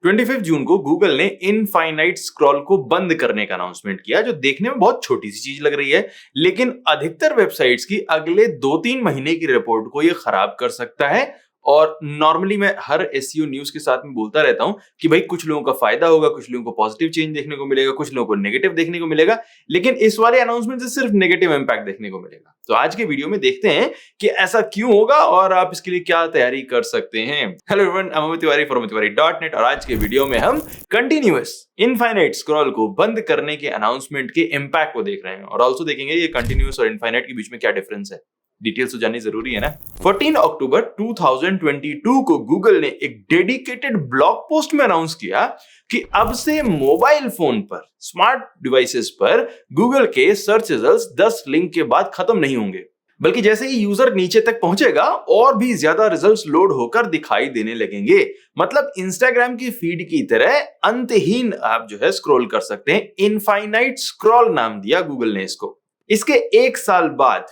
25 जून को गूगल ने infinite scroll को बंद करने का अनाउंसमेंट किया, जो देखने में बहुत छोटी सी चीज लग रही है, लेकिन अधिकतर वेबसाइट्स की अगले 2-3 महीने की रिपोर्ट को यह खराब कर सकता है। और नॉर्मली मैं हर एसईओ न्यूज के साथ में बोलता रहता हूं कि भाई कुछ लोगों का फायदा होगा, कुछ लोगों को पॉजिटिव चेंज देखने को मिलेगा, कुछ लोगों को नेगेटिव देखने को मिलेगा, लेकिन इस वाले अनाउंसमेंट से सिर्फ नेगेटिव इंपैक्ट देखने को मिलेगा। तो आज के वीडियो में देखते हैं कि ऐसा क्यों होगा और आप इसके लिए क्या तैयारी कर सकते हैं। Hello everyone, I am Amit Tiwari from tiwari.net और आज के वीडियो में हम कंटिन्यूअस इनफाइनाइट स्क्रॉल को बंद करने के अनाउंसमेंट के इंपैक्ट को देख रहे हैं और ऑल्सो देखेंगे ये कंटिन्यूअस और इनफाइनाइट के बीच में क्या डिफरेंस है। डिटेल्स तो जाननी जरूरी है ना। 14 अक्टूबर 2022 को गूगल ने एक डेडिकेटेड ब्लॉग पोस्ट में अनाउंस किया कि अब से मोबाइल फोन पर, स्मार्ट डिवाइसेस पर गूगल के सर्च रिजल्ट्स 10 लिंक के बाद खत्म नहीं होंगे, बल्कि जैसे ही यूजर नीचे तक पहुंचेगा और भी ज्यादा रिजल्ट्स लोड होकर दिखाई देने लगेंगे। मतलब इंस्टाग्राम की फीड की तरह अंतहीन आप जो है स्क्रॉल कर सकते हैं। इनफाइनाइट स्क्रॉल नाम दिया गूगल ने इसको। इसके एक साल बाद,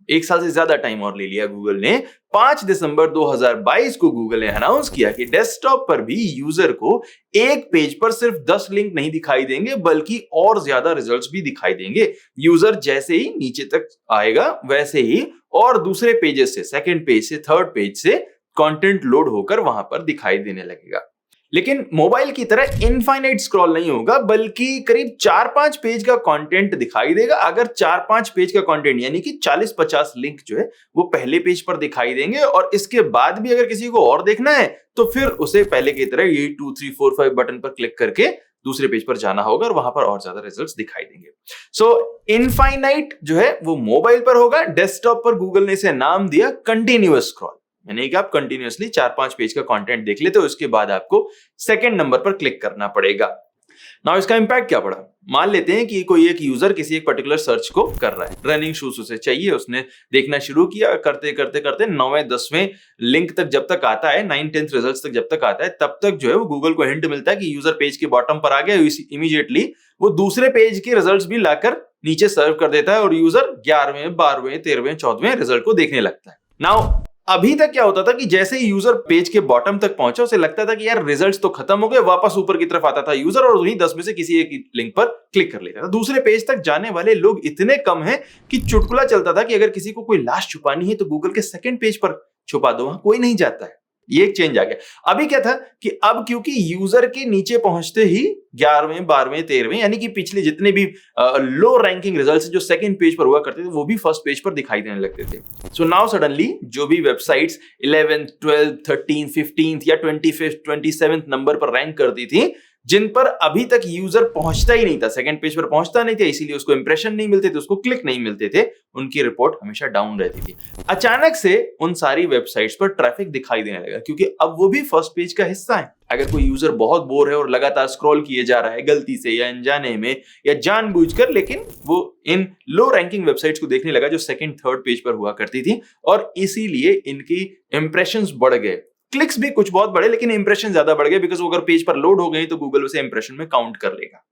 एक साल से ज्यादा टाइम और ले लिया गूगल ने, 5 दिसंबर 2022 को गूगल ने अनाउंस किया कि डेस्कटॉप पर भी यूजर को एक पेज पर सिर्फ 10 लिंक नहीं दिखाई देंगे, बल्कि और ज्यादा रिजल्ट्स भी दिखाई देंगे। यूजर जैसे ही नीचे तक आएगा वैसे ही और दूसरे पेजेस से, सेकंड पेज से, थर्ड पेज से कंटेंट लोड होकर वहां पर दिखाई देने लगेगा। लेकिन मोबाइल की तरह इनफाइनाइट स्क्रॉल नहीं होगा, बल्कि करीब 4-5 पेज का कंटेंट दिखाई देगा। अगर 4-5 पेज का कंटेंट यानी कि 40-50 लिंक जो है वो पहले पेज पर दिखाई देंगे और इसके बाद भी अगर किसी को और देखना है तो फिर उसे पहले की तरह ये 2, 3, 4, 5 बटन पर क्लिक करके दूसरे पेज पर जाना होगा और वहां पर और ज्यादा रिजल्ट्स दिखाई देंगे। सो इनफाइनाइट जो है वो मोबाइल पर होगा। डेस्कटॉप पर गूगल ने इसे नाम दिया कंटिन्यूअस स्क्रॉल, यानी कि आप कंटिन्यूअसली 4-5 पेज का कंटेंट देख लेते हो, उसके बाद आपको सेकंड नंबर पर क्लिक करना पड़ेगा। नाउ इसका इंपैक्ट क्या पड़ा? मान लेते हैं कि कोई एक यूजर किसी एक पर्टिकुलर सर्च को कर रहा है, रनिंग शूज उसे चाहिए, उसने देखना शुरू किया, करते करते करते 9वें 10वें लिंक तक जब तक आता है, 9-10 रिजल्ट्स तक जब तक आता है, तब तक जो है वो गूगल को हिंट मिलता है कि यूजर पेज के बॉटम पर आ गया। इमीडिएटली वो दूसरे पेज के रिजल्ट्स भी लाकर नीचे सर्व कर देता है और यूजर 11वें 12वें 13वें 14वें रिजल्ट को देखने लगता है। नाउ अभी तक क्या होता था कि जैसे ही यूजर पेज के बॉटम तक पहुंचा उसे लगता था कि यार रिजल्ट्स तो खत्म हो गए, वापस ऊपर की तरफ आता था यूजर और वही 10 में से किसी एक लिंक पर क्लिक कर लेता था। दूसरे पेज तक जाने वाले लोग इतने कम हैं कि चुटकुला चलता था कि अगर किसी को कोई लाश छुपानी है तो गूगल के सेकंड पेज पर छुपा दो, वहां कोई नहीं जाता है। ये एक चेंज आ गया। अभी क्या था कि अब क्योंकि यूजर के नीचे पहुंचते ही 11वें 12वें 13वें यानी कि पिछले जितने भी लो रैंकिंग रिजल्ट्स जो सेकंड पेज पर हुआ करते थे वो भी फर्स्ट पेज पर दिखाई देने लगते थे। सो नाउ सडनली जो भी websites 11th 12th 13th 15th या 25th 27th नंबर पर रैंक करती थी, जिन पर अभी तक यूजर पहुंचता ही नहीं था, सेकंड पेज पर पहुंचता नहीं था, इसीलिए उसको इंप्रेशन नहीं मिलते थे, उसको क्लिक नहीं मिलते थे, उनकी रिपोर्ट हमेशा डाउन रहती थी। अचानक से उन सारी वेबसाइट्स पर ट्रैफिक दिखाई देने लगा, क्योंकि अब वो भी फर्स्ट पेज का हिस्सा है। अगर कोई यूजर बहुत बोर है और लगातार स्क्रॉल किए जा रहा है गलती से या अनजाने में या जानबूझकर, लेकिन वो इन लो रैंकिंग वेबसाइट्स को देखने लगा जो सेकंड थर्ड पेज पर हुआ करती थी और इसीलिए इनकी इंप्रेशंस बढ़ गए। क्लिक्स भी कुछ बहुत बढ़े लेकिन इंप्रेशन ज्यादा बढ़ गए, बिकॉज वो अगर पेज पर लोड हो गई तो गूगल उसे इंप्रेशन में काउंट कर लेगा।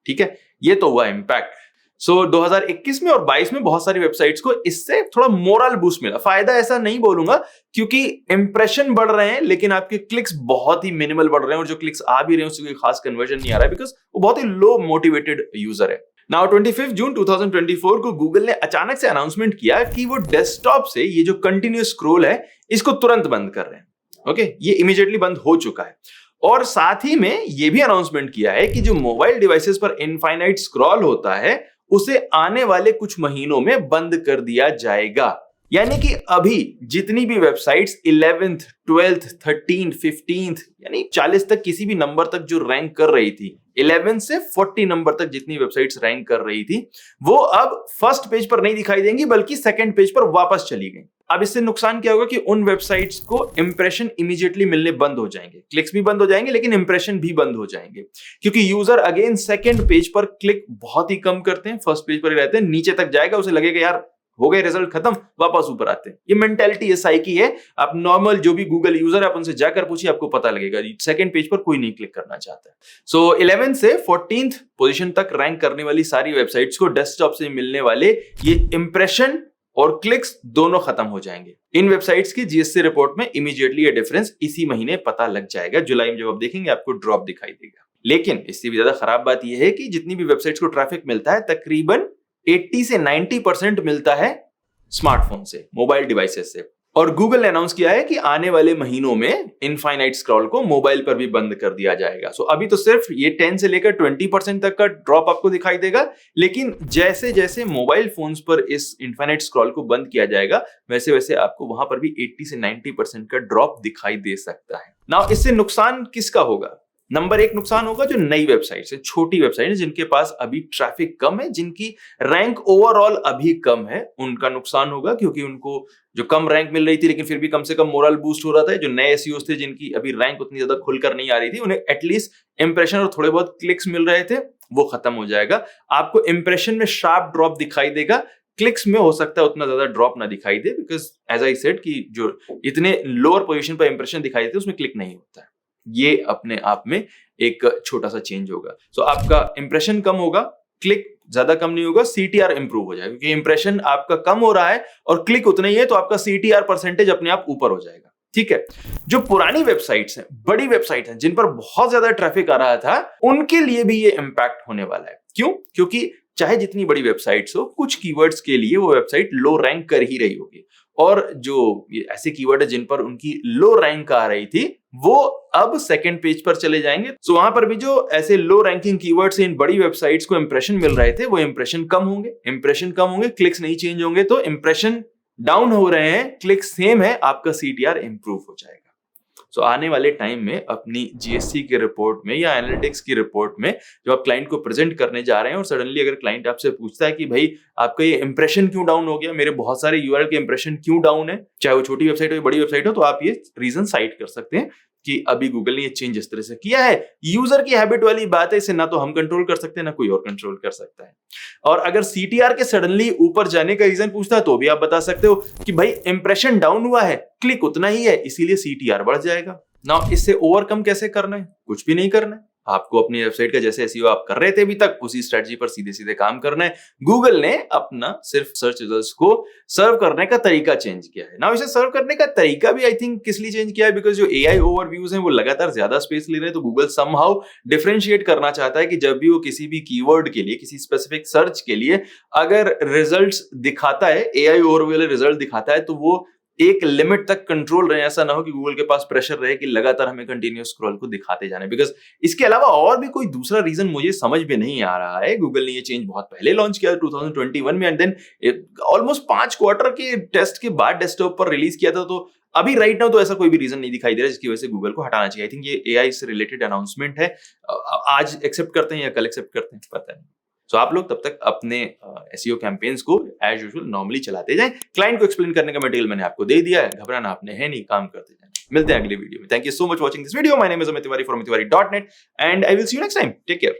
ठीक है, ये तो हुआ इंपैक्ट। सो 2021 में और 22 में बहुत सारी वेबसाइट्स को इससे थोड़ा मोरल बूस्ट मिला। फायदा ऐसा नहीं बोलूंगा क्योंकि इंप्रेशन बढ़ रहे हैं लेकिन आपके क्लिक्स बहुत ही मिनिमल बढ़ रहे हैं और जो क्लिक्स आ भी रहे हैं उससे कोई खास कन्वर्जन नहीं आ रहा है, बिकॉज वो बहुत ही लो मोटिवेटेड यूजर है। नाउ 25 जून 2024 को गूगल ने अचानक से अनाउंसमेंट किया कि वो डेस्कटॉप से ये जो कंटिन्यूअस स्क्रॉल है इसको तुरंत बंद कर रहे हैं। ओके, ये इमीडिएटली बंद हो चुका है और साथ ही में ये भी अनाउंसमेंट किया है कि जो मोबाइल डिवाइसेस पर इनफाइनाइट स्क्रॉल होता है उसे आने वाले कुछ महीनों में बंद कर दिया जाएगा। यानी कि अभी जितनी भी websites 11th 12th 13th 15th यानी 40 तक किसी भी नंबर तक जो रैंक कर रही थी, 11 से 40 नंबर तक जितनी वेबसाइट्स रैंक कर रही थी, वो अब फर्स्ट पेज पर नहीं दिखाई देंगी बल्कि सेकंड पेज पर वापस चली गई। अब इससे नुकसान क्या होगा कि उन वेबसाइट्स को इंप्रेशन इमीडिएटली मिलने बंद हो जाएंगे, क्लिक्स भी बंद हो जाएंगे लेकिन इंप्रेशन भी बंद हो जाएंगे, क्योंकि यूजर अगेन सेकंड पेज पर क्लिक बहुत ही कम करते हैं, फर्स्ट पेज पर ही रहते हैं। नीचे तक जाएगा उसे लगेगा यार हो गए रिजल्ट खत्म, वापस ऊपर आते हैं। ये मेंटालिटी है, साइकी है। आप नॉर्मल जो भी गूगल यूजर है आप उनसे जाकर पूछिए, आपको पता लगेगा सेकंड पेज पर कोई नहीं क्लिक करना चाहता है। सो 11 से 14th पोजीशन तक रैंक करने वाली सारी वेबसाइट्स को डेस्कटॉप से मिलने वाले ये इंप्रेशन और क्लिक्स दोनों खत्म हो जाएंगे। इन वेबसाइट्स की जीएससी रिपोर्ट में इमीडिएटली ये डिफरेंस इसी महीने पता लग जाएगा। जुलाई में जब आप देखेंगे आपको ड्रॉप दिखाई देगा। लेकिन इससे भी ज्यादा खराब बात यह है कि जितनी भी वेबसाइट्स को ट्रैफिक मिलता है तकरीबन 80 से 90% मिलता है स्मार्टफोन से, मोबाइल डिवाइसेस से। और गूगल ने अनाउंस किया है कि आने वाले महीनों में इनफाइनाइट स्क्रॉल को मोबाइल पर भी बंद कर दिया जाएगा। सो अभी तो सिर्फ ये 10 से लेकर 20% तक का ड्रॉप आपको दिखाई देगा, लेकिन जैसे जैसे मोबाइल फोन्स पर इस इनफाइनाइट स्क्रॉल को बंद किया जाएगा वैसे वैसे आपको वहां पर भी 80 से 90% का ड्रॉप दिखाई दे सकता है। नाउ इससे नुकसान किसका होगा? नंबर 1 नुकसान होगा जो नई वेबसाइट्स है, छोटी वेबसाइट जिनके पास अभी ट्रैफिक कम है, जिनकी रैंक ओवरऑल अभी कम है, उनका नुकसान होगा क्योंकि उनको जो कम रैंक मिल रही थी लेकिन फिर भी कम से कम मोरल बूस्ट हो रहा था। जो नए एसईओस थे जिनकी अभी रैंक उतनी ज्यादा खुलकर नहीं आ रही थी, उन्हें एटलीस्ट इंप्रेशन और थोड़े बहुत क्लिक्स मिल रहे थे, वो खत्म हो जाएगा। आपको इंप्रेशन में शार्प ड्रॉप दिखाई देगा, क्लिक्स में हो सकता है उतना ज्यादा ड्रॉप ना दिखाई दे, बिकॉज एज आई सेड कि जो इतने लोअर पोजीशन पर इंप्रेशन दिखाई देते उसमें क्लिक नहीं होता है। ये अपने आप में एक छोटा सा चेंज होगा। सो आपका इंप्रेशन कम होगा, क्लिक ज्यादा कम नहीं होगा, सीटीआर इंप्रूव हो जाएगा क्योंकि इंप्रेशन आपका कम हो रहा है और क्लिक उतना ही है, तो आपका सीटीआर परसेंटेज अपने आप ऊपर हो जाएगा। ठीक है, जो पुरानी वेबसाइट्स हैं, बड़ी वेबसाइट हैं जिन पर बहुत ज्यादा ट्रैफिक आ रहा था, उनके लिए भी ये इंपैक्ट होने वाला है। क्यों? क्योंकि चाहे जितनी बड़ी वेबसाइट्स हो, कुछ कीवर्ड्स के लिए वो वेबसाइट लो रैंक कर ही रही होगी, और जो ऐसे कीवर्ड है जिन पर उनकी लो रैंक आ रही थी वो अब सेकंड पेज पर चले जाएंगे। सो वहां पर भी जो ऐसे लो रैंकिंग कीवर्ड्स इन बड़ी वेबसाइट्स को इंप्रेशन मिल रहे थे वो इंप्रेशन कम होंगे, क्लिक्स नहीं चेंज होंगे, तो इंप्रेशन डाउन हो रहे हैं, क्लिक सेम है, आपका सीटीआर इंप्रूव हो जाएगा। सो आने वाले टाइम में अपनी जीएससी की रिपोर्ट में या एनालिटिक्स की रिपोर्ट में जो आप क्लाइंट को प्रेजेंट करने जा रहे हैं और सडनली अगर क्लाइंट आपसे पूछता है कि भाई आपका ये इंप्रेशन क्यों डाउन हो गया, मेरे बहुत सारे यूआरएल के इंप्रेशन क्यों डाउन है, चाहे वो छोटी वेबसाइट हो या बड़ी वेबसाइट हो, तो आप ये रीजन साइट कर सकते हैं कि अभी गूगल ने ये चेंज इस तरह से किया है। यूजर की हैबिट वाली बात है, इसे ना तो हम कंट्रोल कर सकते हैं ना कोई और कंट्रोल कर सकता है। और अगर सीटीआर के सडनली ऊपर जाने का रीजन पूछता है तो भी आप बता सकते हो कि भाई इंप्रेशन डाउन हुआ है, क्लिक उतना ही है, इसीलिए सीटीआर बढ़ जाएगा। नाउ इससे ओवरकम कैसे करना है? कुछ भी नहीं करना है, आपको अपनी वेबसाइट का जैसे एसईओ आप कर रहे थे अभी तक उसी स्ट्रेटजी पर सीधे सीधे काम करना है। गूगल ने अपना सिर्फ सर्च रिजल्ट्स को सर्व करने का तरीका चेंज किया है। नाउ इसे सर्व करने का तरीका भी आई थिंक किस लिए चेंज किया है, बिकॉज जो एआई ओवरव्यूज हैं वो लगातार ज्यादा स्पेस ले रहे हैं, तो गूगल समहाउ डिफरेंशिएट करना चाहता है कि जब भी वो किसी भी कीवर्ड के लिए, किसी स्पेसिफिक सर्च के लिए अगर रिजल्ट्स दिखाता है, एआई ओवरव्यू वाले रिजल्ट दिखाता है, तो वो एक लिमिट तक कंट्रोल रहे। ऐसा ना हो कि गूगल के पास प्रेशर रहे कि लगातार हमें कंटिन्यूअस स्क्रॉल को दिखाते जाने, बिकॉज इसके अलावा और भी कोई दूसरा रीजन मुझे समझ में नहीं आ रहा है। गूगल ने ये चेंज बहुत पहले लॉन्च किया 2021 में, एंड देन ऑलमोस्ट 5 क्वार्टर के टेस्ट के बाद डेस्कटॉप पर रिलीज किया था। तो अभी राइट नाउ तो ऐसा कोई भी रीजन नहीं दिखाई दे रहा जिसकी वजह से गूगल को हटाना चाहिए। आई थिंक ये एआई से रिलेटेड अनाउंसमेंट है, आज एक्सेप्ट करते हैं या कल एक्सेप्ट करते हैं पता नहीं। सो आप लोग तब तक अपने एसईओ कैंपेन्स को एज यूजुअल नॉर्मली चलाते जाएं। क्लाइंट को एक्सप्लेन करने का मटेरियल मैंने आपको दे दिया है, घबराना आपने है नहीं, काम करते जाएं। मिलते हैं अगले वीडियो में। Thank you so much watching this video. My name is Amit Tiwari from tiwari.net and I will see you next time. Take care.